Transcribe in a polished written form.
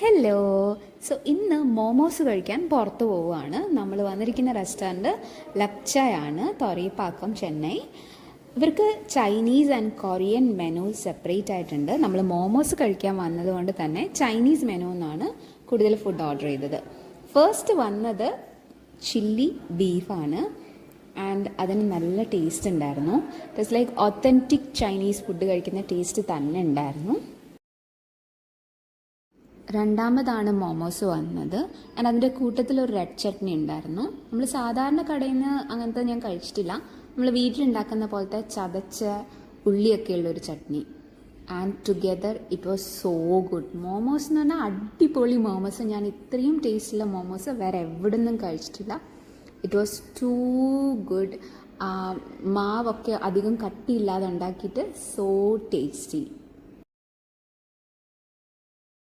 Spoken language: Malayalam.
ഹലോ. സോ ഇന്ന് മോമോസ് കഴിക്കാൻ പുറത്ത് പോവുകയാണ്. നമ്മൾ വന്നിരിക്കുന്ന റെസ്റ്റോറൻറ്റ് ലക്ചയാണ്, തൊറീപ്പാക്കം, ചെന്നൈ. ഇവർക്ക് Chinese and Korean menu separate ആയിട്ടുണ്ട്. നമ്മൾ മോമോസ് കഴിക്കാൻ വന്നതുകൊണ്ട് തന്നെ ചൈനീസ് മെനു എന്നാണ് കൂടുതൽ ഫുഡ് ഓർഡർ ചെയ്തത്. ഫസ്റ്റ് വന്നത് ചില്ലി ബീഫാണ് ആൻഡ് അതിന് നല്ല ടേസ്റ്റ് ഉണ്ടായിരുന്നു. It's like authentic Chinese food കഴിക്കുന്ന ടേസ്റ്റ് തന്നെ ഉണ്ടായിരുന്നു. രണ്ടാമതാണ് മോമോസ് വന്നത് ആൻഡ് അതിൻ്റെ കൂട്ടത്തിൽ ഒരു റെഡ് ചട്നി ഉണ്ടായിരുന്നു. നമ്മൾ സാധാരണ കടയിൽ നിന്ന് അങ്ങനത്തെ ഞാൻ കഴിച്ചിട്ടില്ല. നമ്മൾ വീട്ടിലുണ്ടാക്കുന്ന പോലത്തെ ചതച്ച ഉള്ളിയൊക്കെ ഉള്ളൊരു chutney. And together it was so good. Momos എന്ന് പറഞ്ഞാൽ അടിപൊളി മോമോസ്. ഞാൻ ഇത്രയും ടേസ്റ്റുള്ള മോമോസ് വേറെ എവിടെ നിന്നും കഴിച്ചിട്ടില്ല. It was two good. മാവൊക്കെ അധികം കട്ടിയില്ലാതെ ഉണ്ടാക്കിയിട്ട് സോ ടേസ്റ്റി.